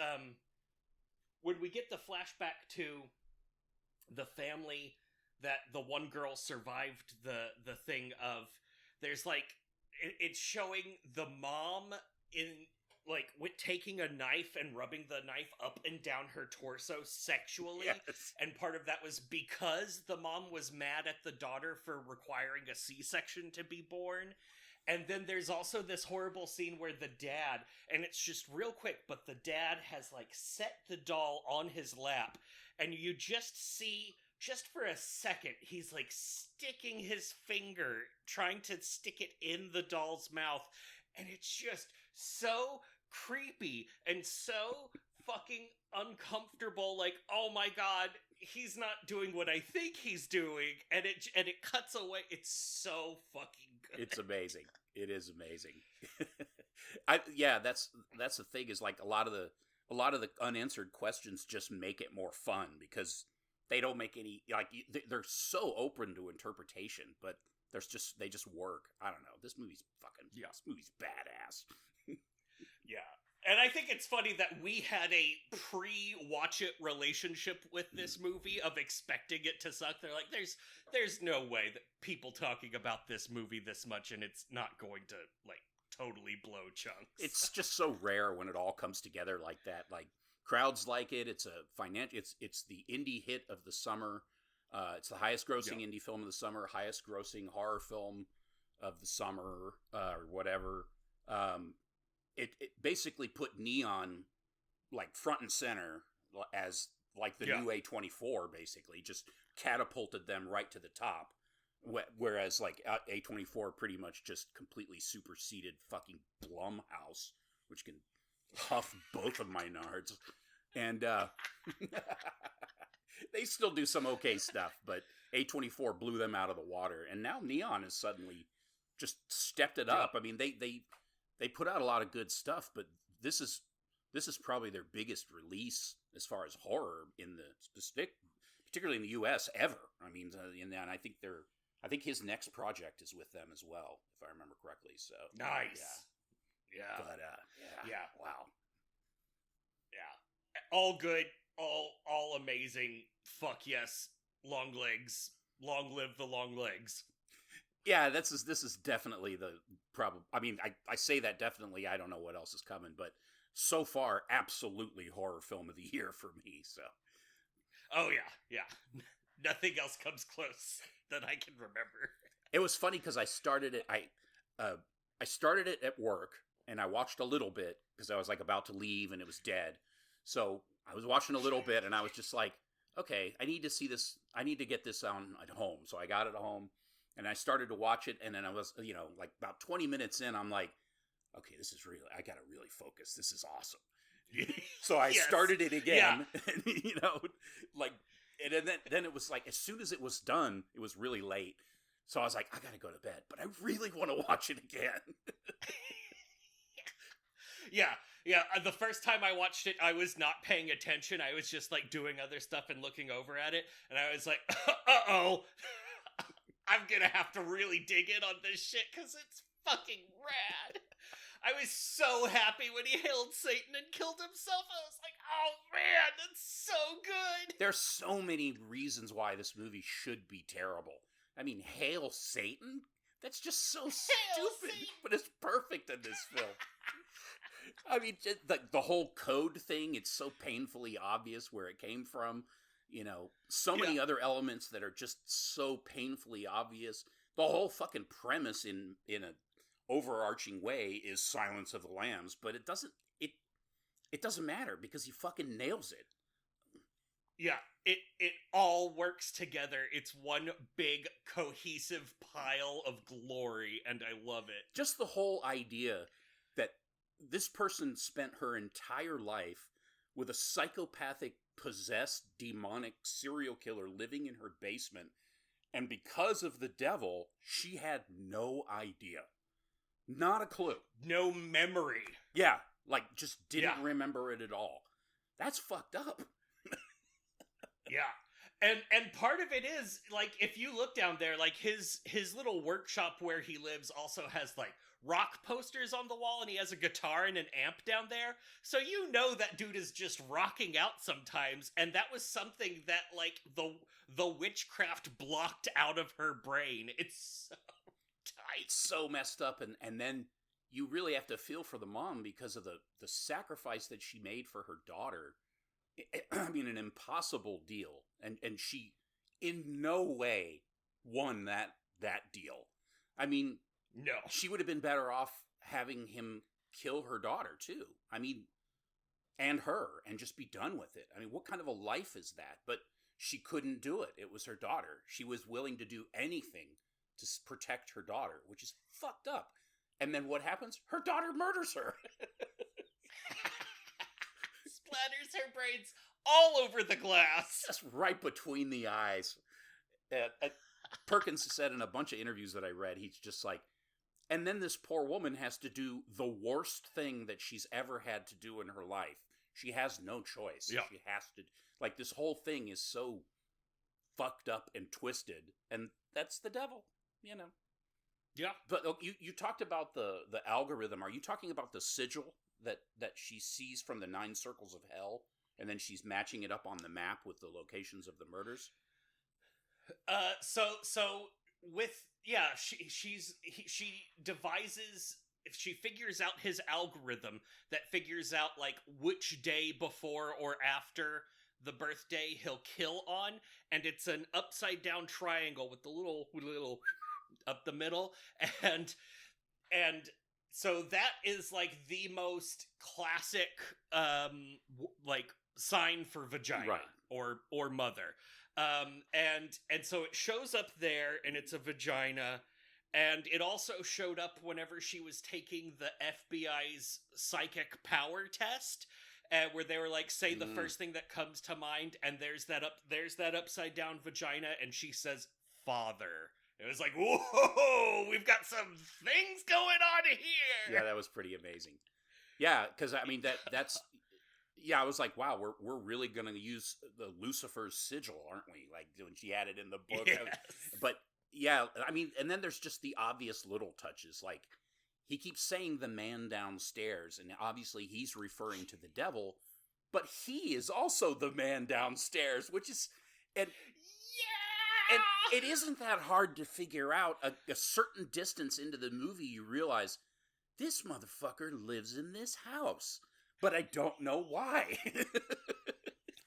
when we get the flashback to the family that the one girl survived the thing of, there's like, it's showing the mom in like taking a knife and rubbing the knife up and down her torso sexually. Yes. And part of that was because the mom was mad at the daughter for requiring a C-section to be born. And then there's also this horrible scene where the dad, and it's just real quick, but the dad has like set the doll on his lap, and you just see, just for a second, he's like sticking his finger, trying to stick it in the doll's mouth, and it's just so creepy and so fucking uncomfortable. Like, oh my god, he's not doing what I think he's doing, and it cuts away. It's so fucking good. It's amazing. It is amazing. That's the thing, is like a lot of the unanswered questions just make it more fun, because they don't make any, like, they're so open to interpretation, but they just work. I don't know. This movie's badass. Yeah. And I think it's funny that we had a pre-watch it relationship with this movie of expecting it to suck. They're like, there's no way that people talking about this movie this much and it's not going to like totally blow chunks. It's just so rare when it all comes together like that. Like crowds like it. It's a financial. It's the indie hit of the summer. It's the highest grossing indie film of the summer, highest grossing horror film of the summer, or whatever. It basically put Neon like front and center as like the new A24, basically just catapulted them right to the top. Whereas like A24 pretty much just completely superseded fucking Blumhouse, which can huff both of my nards. And they still do some okay stuff, but A24 blew them out of the water. And now Neon has suddenly just stepped it up. I mean, they put out a lot of good stuff, but this is probably their biggest release as far as horror in the specific, particularly in the U.S. ever. I mean, and I think his next project is with them as well, if I remember correctly. So nice, yeah. But wow, yeah, all good, all amazing. Fuck yes, Longlegs, long live the Longlegs. Yeah, this is definitely the problem. I mean, I say that definitely. I don't know what else is coming, but so far, absolutely horror film of the year for me. So, oh yeah. Nothing else comes close that I can remember. It was funny because I started it. I started it at work, and I watched a little bit because I was like about to leave, and it was dead. So I was watching a little bit, and I was just like, okay, I need to see this. I need to get this on at home. So I got it at home. And I started to watch it, and then I was, like about 20 minutes in, I'm like, okay, this is really, I got to really focus. This is awesome. So I started it again, and, and then it was like, as soon as it was done, it was really late. So I was like, I got to go to bed, but I really want to watch it again. Yeah. The first time I watched it, I was not paying attention. I was just like doing other stuff and looking over at it. And I was like, uh-oh. I'm gonna have to really dig in on this shit because it's fucking rad. I was so happy when he hailed Satan and killed himself. I was like, oh man, that's so good. There's so many reasons why this movie should be terrible. I mean, hail Satan? That's just so stupid, but it's perfect in this film. I mean, the whole code thing, it's so painfully obvious where it came from. So many other elements that are just so painfully obvious. The whole fucking premise in an overarching way is Silence of the Lambs, but it doesn't matter because he fucking nails it. Yeah, it all works together. It's one big cohesive pile of glory, and I love it. Just the whole idea that this person spent her entire life with a psychopathic, possessed, demonic serial killer living in her basement, and because of the devil, she had no idea. Not a clue. No memory. Yeah, like, just didn't remember it at all. That's fucked up. Yeah. And part of it is, like, if you look down there, like, his little workshop where he lives also has, like, rock posters on the wall, and he has a guitar and an amp down there. So that dude is just rocking out sometimes, and that was something that, like, the witchcraft blocked out of her brain. It's so tight. It's so messed up, and then you really have to feel for the mom because of the sacrifice that she made for her daughter. I mean, an impossible deal, and she in no way won that deal. I mean, no. She would have been better off having him kill her daughter, too. I mean, and her, and just be done with it. I mean, what kind of a life is that? But she couldn't do it. It was her daughter. She was willing to do anything to protect her daughter, which is fucked up. And then what happens? Her daughter murders her. Splatters her brains all over the glass. Just right between the eyes. Perkins said in a bunch of interviews that I read, he's just like, and then this poor woman has to do the worst thing that she's ever had to do in her life. She has no choice. Yeah. She has to, like, this whole thing is so fucked up and twisted, and that's the devil, Yeah. But you talked about the algorithm. Are you talking about the sigil that she sees from the 9 circles of hell, and then she's matching it up on the map with the locations of the murders? She devises, if she figures out his algorithm that figures out like which day before or after the birthday he'll kill on, and it's an upside down triangle with the little up the middle, and so that is like the most classic like sign for vagina, right, or mother. And so it shows up there, and it's a vagina, and it also showed up whenever she was taking the FBI's psychic power test, where they were like, say the first thing that comes to mind, and there's that upside down vagina, and she says father. It was like, whoa, we've got some things going on here. Yeah, that was pretty amazing. Yeah, because I mean that's. Yeah, I was like, wow, we're really going to use the Lucifer's sigil, aren't we? Like when she had it in the book. Yes. But yeah, I mean, and then there's just the obvious little touches. Like he keeps saying the man downstairs, and obviously he's referring to the devil, but he is also the man downstairs, which is, and it isn't that hard to figure out. A certain distance into the movie, you realize this motherfucker lives in this house. But I don't know why.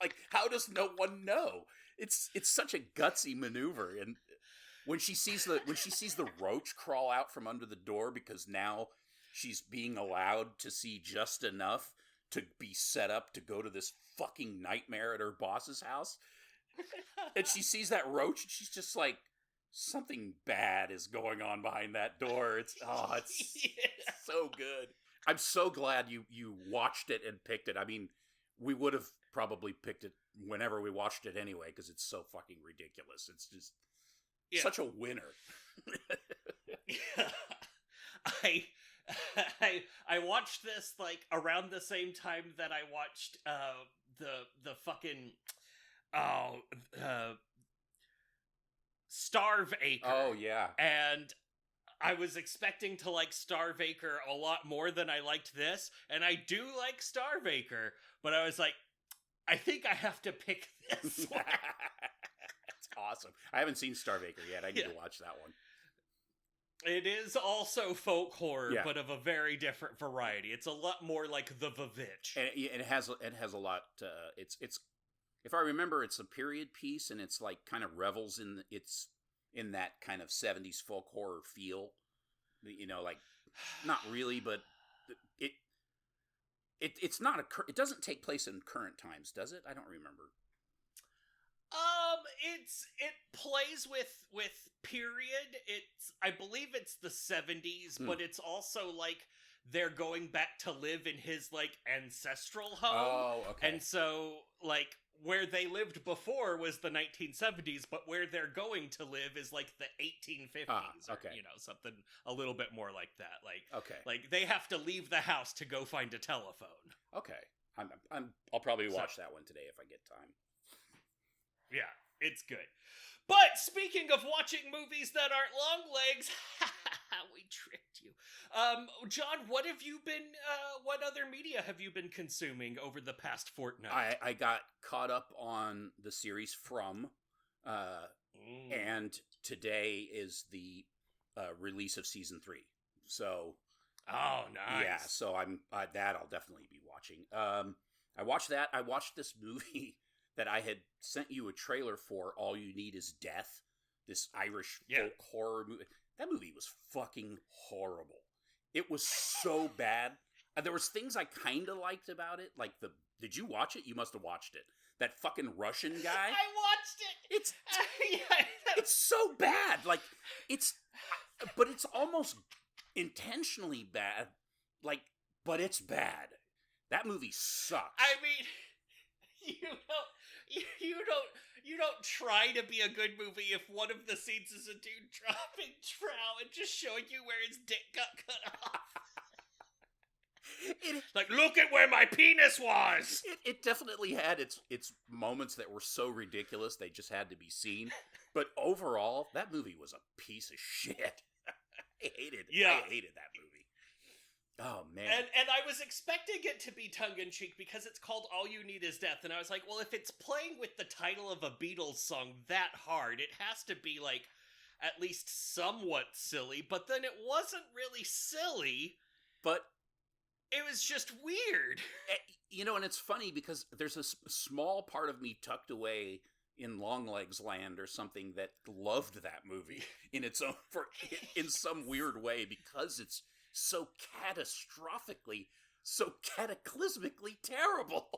Like, how does no one know? It's such a gutsy maneuver. And when she sees the roach crawl out from under the door, because now she's being allowed to see just enough to be set up to go to this fucking nightmare at her boss's house, and she sees that roach, and she's just like, something bad is going on behind that door. It's so good. I'm so glad you watched it and picked it. I mean, we would have probably picked it whenever we watched it anyway, because it's so fucking ridiculous. It's just such a winner. I watched this like around the same time that I watched the fucking Starve Acre. Oh yeah. And I was expecting to like Starve Acre a lot more than I liked this, and I do like Starve Acre, but I was like, I think I have to pick this one. That's awesome. I haven't seen Starve Acre yet. I need to watch that one. It is also folk horror, but of a very different variety. It's a lot more like The Vavitch. And it has a lot. It's if I remember, it's a period piece, and it's like kind of revels in that kind of 70s folk horror feel, you know, like not really, but it's not it doesn't take place in current times, does it? I don't remember. It plays with period. I believe it's the 70s, but it's also like they're going back to live in his like ancestral home. Oh, okay. And so like where they lived before was the 1970s, but where they're going to live is like the 1850s. Okay. Or, you know, something a little bit more like that. Like, okay. Like they have to leave the house to go find a telephone. Okay. I'll probably watch that one today if I get time. Yeah, it's good. But speaking of watching movies that aren't Longlegs, we tricked you. John, what other media have you been consuming over the past fortnight? I got caught up on the series From, and today is the release of season 3. So, oh, nice. Yeah, so that I'll definitely be watching. I watched that. I watched this movie that I had sent you a trailer for, All You Need Is Death, this Irish folk horror movie. That movie was fucking horrible. It was so bad. There was things I kind of liked about it, like did you watch it? You must have watched it. That fucking Russian guy. I watched it. It's so bad. Like but it's almost intentionally bad. Like, but it's bad. That movie sucks. I mean, you don't try to be a good movie if one of the scenes is a dude dropping trow and just showing you where his dick got cut off. Like, look at where my penis was. It definitely had its moments that were so ridiculous they just had to be seen. But overall, that movie was a piece of shit. I hated that movie. Oh man. And I was expecting it to be tongue-in-cheek because it's called All You Need Is Death, and I was like, well, if it's playing with the title of a Beatles song that hard, it has to be, like, at least somewhat silly, but then it wasn't really silly. But it was just weird. And it's funny because there's a small part of me tucked away in Longlegs land or something that loved that movie in its own, in some weird way, because it's so catastrophically, so cataclysmically terrible.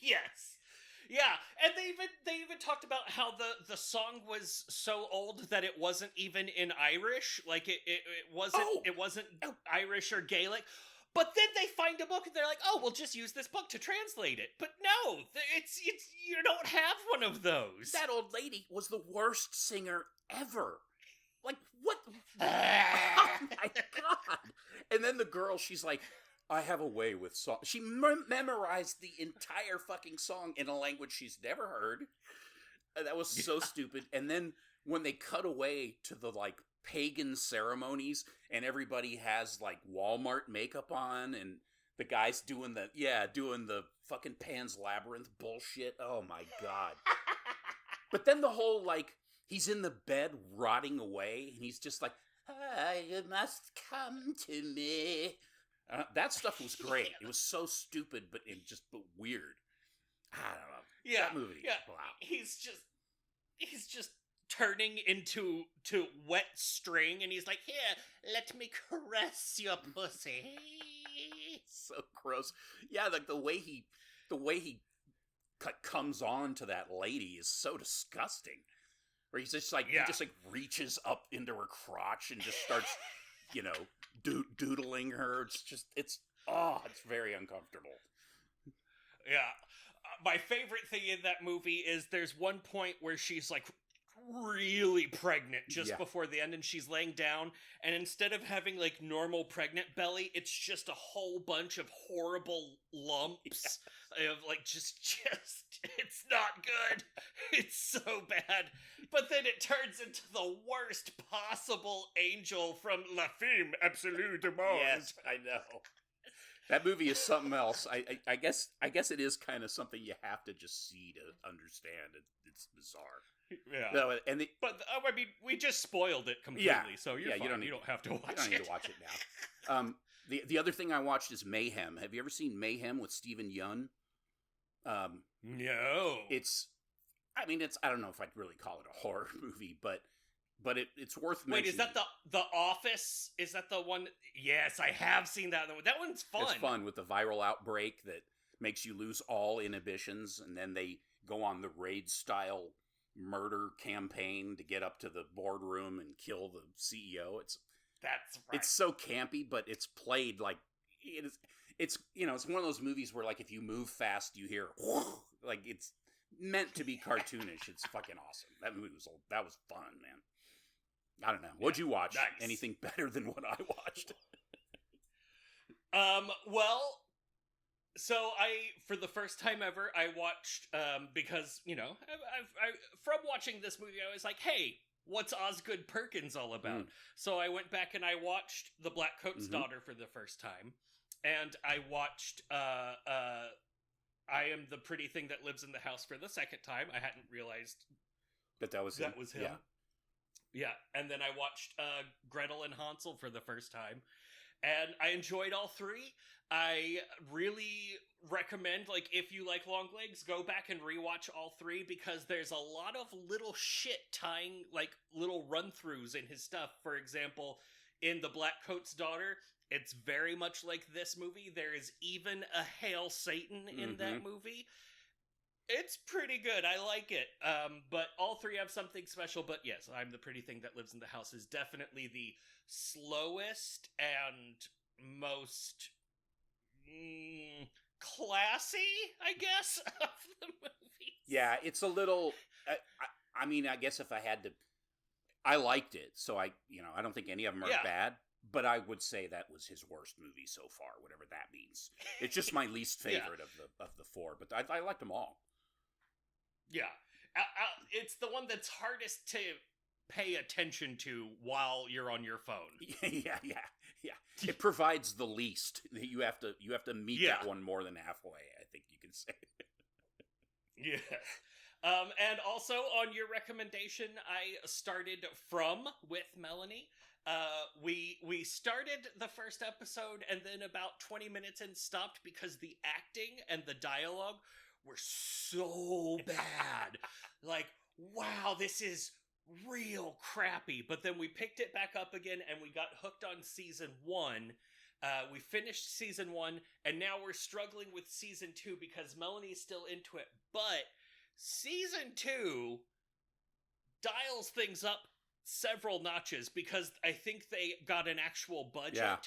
Yes. Yeah, and they even talked about how the song was so old that it wasn't even in Irish, like it wasn't Irish or Gaelic. But then they find a book and they're like, "Oh, we'll just use this book to translate it." But no, it's you don't have one of those. That old lady was the worst singer ever. Like, what? Oh my god! And then the girl, she's like, I have a way with song. She memorized the entire fucking song in a language she's never heard. That was so stupid. And then when they cut away to the, like, pagan ceremonies and everybody has, like, Walmart makeup on and the guy's doing the fucking Pan's Labyrinth bullshit. Oh my god. But then the whole, like, he's in the bed rotting away and he's just like, you must come to me. That stuff was great. It was so stupid, but weird. I don't know. Yeah, that movie. Yeah, wow. He's just turning into wet string, and he's like, "Here, let me caress your pussy." So gross. Yeah, like the way he comes on to that lady is so disgusting. Where he's just like he just like reaches up into her crotch and just starts. Doodling her. It's very uncomfortable. Yeah. My favorite thing in that movie is there's one point where she's like really pregnant just before the end, and she's laying down, and instead of having like normal pregnant belly, it's just a whole bunch of horrible lumps of like just it's not good. It's so bad. But then it turns into the worst possible angel from La Femme Absolue du Monde. Yes, I know. That movie is something else. I guess it is kind of something you have to just see to understand. It's bizarre. Yeah. No, but I mean, we just spoiled it completely, so you're fine. You don't have to watch it. You don't need to watch it now. The other thing I watched is Mayhem. Have you ever seen Mayhem with Stephen Yeun? No. I don't know if I'd really call it a horror movie, but it's worth mentioning. Wait, is that the Office? Is that the one? Yes, I have seen that. That one's fun. It's fun with the viral outbreak that makes you lose all inhibitions, and then they go on the raid-style murder campaign to get up to the boardroom and kill the CEO. That's right. It's so campy, but it's played like it is. It's it's one of those movies where, like, if you move fast, you hear like it's meant to be cartoonish. It's fucking awesome. That movie was fun, man. I don't know. What'd you watch? Nice. Anything better than what I watched? Well, so for the first time ever, I watched, because, I from watching this movie, I was like, hey, what's Osgood Perkins all about? So I went back and I watched The Black Coat's Daughter for the first time, and I watched, I Am the Pretty Thing That Lives in the House for the second time. I hadn't realized that was him. Yeah, and then I watched Gretel and Hansel for the first time, and I enjoyed all three. I really recommend, like, if you like Longlegs, go back and rewatch all three, because there's a lot of little shit tying, like, little run-throughs in his stuff. For example, in The Black Coat's Daughter, it's very much like this movie. There is even a Hail Satan in that movie. It's pretty good. I like it. But all three have something special. But yes, I'm the Pretty Thing That Lives in the House is definitely the slowest and most classy, I guess, of the movies. Yeah, it's a little. I mean, I guess if I had to, I liked it. So I don't think any of them are bad. But I would say that was his worst movie so far, whatever that means. It's just my least favorite of the four. But I liked them all. Yeah. It's the one that's hardest to pay attention to while you're on your phone. Yeah. Yeah, it provides the least. You have to meet that one more than halfway, I think you can say. Yeah. And also on your recommendation, I started From with Melanie. We started the first episode and then about 20 minutes in stopped because the acting and the dialogue were so bad. Like, wow, this is real crappy. But then we picked it back up again and we got hooked on season 1. We finished season 1 and now we're struggling with season 2 because Melanie's still into it. But season 2 dials things up several notches because I think they got an actual budget. Yeah.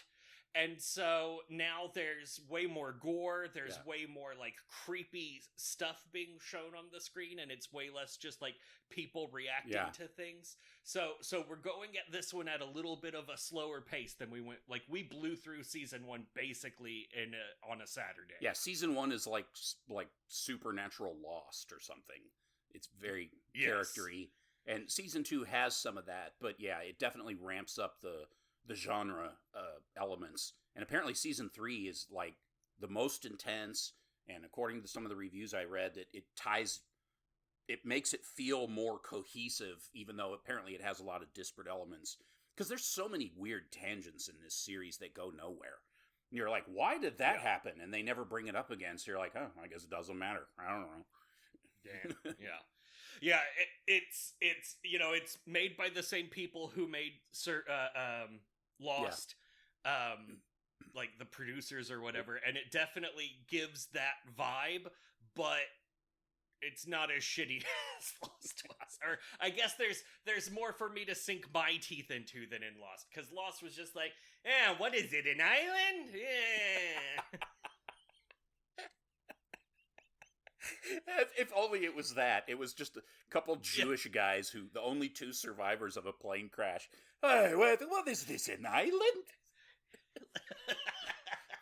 And so now there's way more gore, there's way more like creepy stuff being shown on the screen, and it's way less just like people reacting to things. So we're going at this one at a little bit of a slower pace than we went. Like we blew through season 1 basically on a Saturday. Yeah, season 1 is like supernatural Lost or something. It's very character-y. And season 2 has some of that, but yeah, it definitely ramps up the genre elements. And apparently season 3 is like the most intense, and according to some of the reviews I read, that it makes it feel more cohesive, even though apparently it has a lot of disparate elements. Because there's so many weird tangents in this series that go nowhere. And you're like, why did that happen? And they never bring it up again, so you're like, oh, I guess it doesn't matter. I don't know. Damn. Yeah. Yeah, it's it's made by the same people who made Lost, like the producers or whatever, and it definitely gives that vibe, but it's not as shitty as Lost was. Or I guess there's more for me to sink my teeth into than in Lost, because Lost was just like, what is it, an island? Yeah. If only it was that. It was just a couple Jewish guys who, the only 2 survivors of a plane crash. Hey, what is this, an island?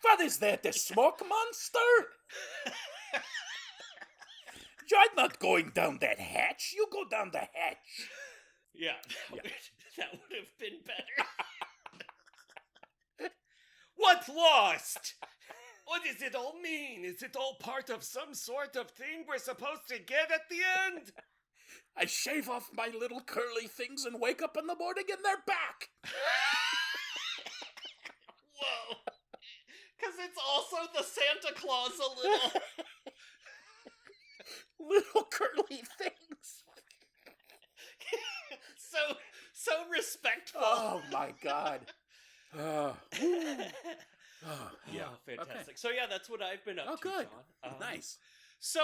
What is that, the smoke monster? I'm not going down that hatch. You go down the hatch. Yeah, that would have been better. What Lost? What does it all mean? Is it all part of some sort of thing we're supposed to get at the end? I shave off my little curly things and wake up in the morning and they're back. Whoa. Because it's also the Santa Claus a little. Little curly things. So respectful. Oh my God. Oh, yeah. Oh, fantastic. Okay. So yeah, that's what I've been up to, good. John. Nice. So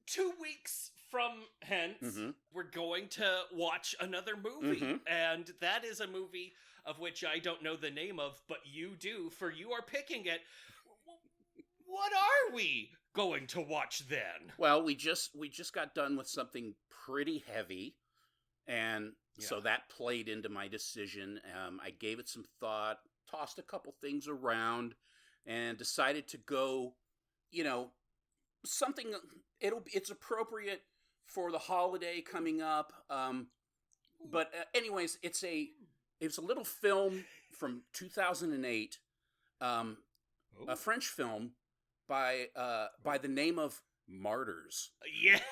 2 weeks from hence, we're going to watch another movie, and that is a movie of which I don't know the name of, but you do, for you are picking it. What are we going to watch then? Well, we just got done with something pretty heavy, and so that played into my decision. I gave it some thought, tossed a couple things around, and decided to go, something. It's appropriate for the holiday coming up. But anyways, it's a little film from 2008, a French film by the name of Martyrs. Yes.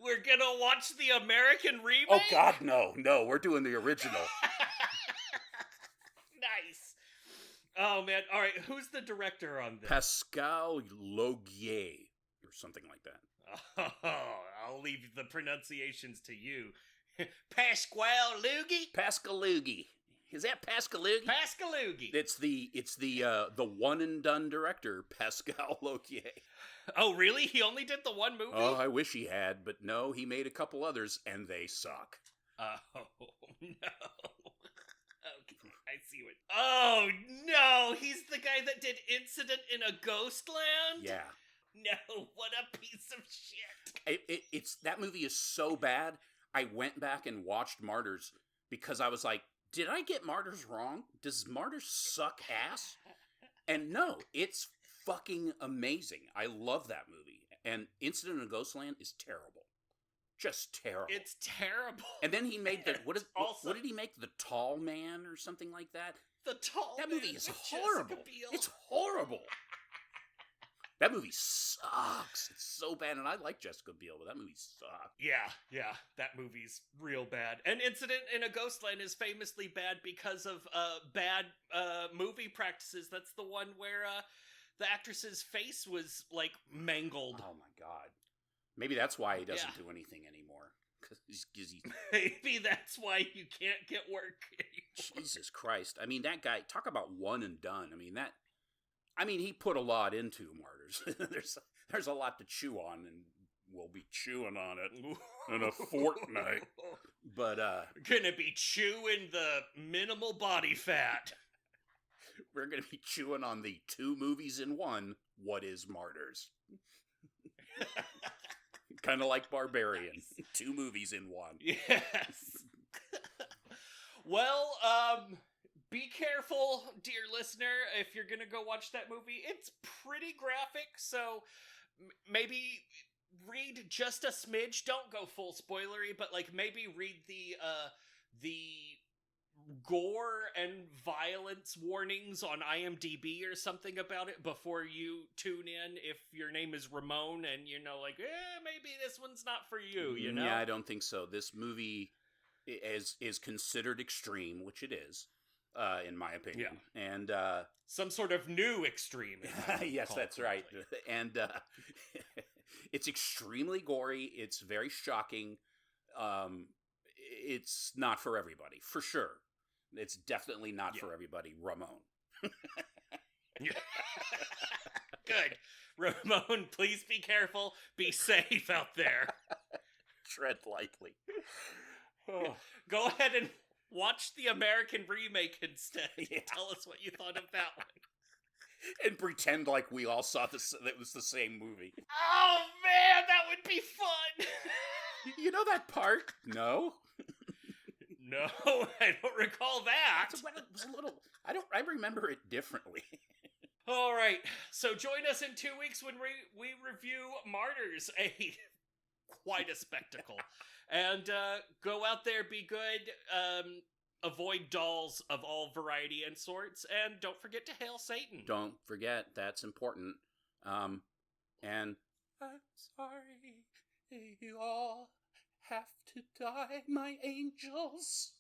We're gonna watch the American remake? Oh God, no, we're doing the original. Nice. Oh man, all right, who's the director on this? Pascal Laugier, or something like that. Oh, I'll leave the pronunciations to you. Pasquale Loogie? Pascalugi. Is that Pascalugi? Pascalugi. It's the one and done director, Pascal Laugier. Oh, really? He only did the one movie? Oh, I wish he had, but no, he made a couple others, and they suck. Oh, no. Okay, I see what... Oh, no! He's the guy that did Incident in a Ghostland? Yeah. No, what a piece of shit. It's that movie is so bad, I went back and watched Martyrs, because I was like, did I get Martyrs wrong? Does Martyrs suck ass? And no, it's fucking amazing. I love that movie. And Incident in a Ghostland is terrible. just terrible. It's terrible. And then he made what did he make? The Tall Man or something like that? The Tall That Man movie is with horrible. Jessica Biel. It's horrible. That movie sucks. It's so bad, and I like Jessica Biel, but that movie sucks. Yeah, that movie's real bad. And Incident in a Ghostland is famously bad because of bad movie practices. That's the one where the actress's face was, like, mangled. Oh, my God. Maybe that's why he doesn't do anything anymore. Maybe that's why you can't get work anymore. Jesus Christ. I mean, that guy, talk about one and done. I mean, he put a lot into Martyrs. There's a lot to chew on, and we'll be chewing on it in a fortnight. But gonna be chewing the minimal body fat. We're gonna be chewing on the 2 movies in one. What is Martyrs? Kind of like Barbarian. Nice. 2 movies in one. Yes. Well, be careful, dear listener, if you're gonna go watch that movie. It's pretty graphic, so maybe read just a smidge. Don't go full spoilery, but, like, maybe read the gore and violence warnings on IMDb or something about it before you tune in. If your name is Ramon and maybe this one's not for you, you know? Yeah, I don't think so. This movie is considered extreme, which it is. In my opinion. Yeah. And some sort of new extreme. Yes, that's right. And it's extremely gory. It's very shocking. It's not for everybody, for sure. It's definitely not for everybody. Ramon. Good. Ramon, please be careful. Be safe out there. Tread lightly. Go ahead and watch the American remake instead. Yeah. Tell us what you thought of that one. And pretend like we all saw that it was the same movie. Oh, man, that would be fun. You know that part? No? No, I don't recall that. It was a little... I remember it differently. All right, so join us in 2 weeks when we review Martyrs, quite a spectacle. And go out there, be good, avoid dolls of all variety and sorts, and don't forget to hail Satan. Don't forget, that's important. And I'm sorry you all have to die, my angels.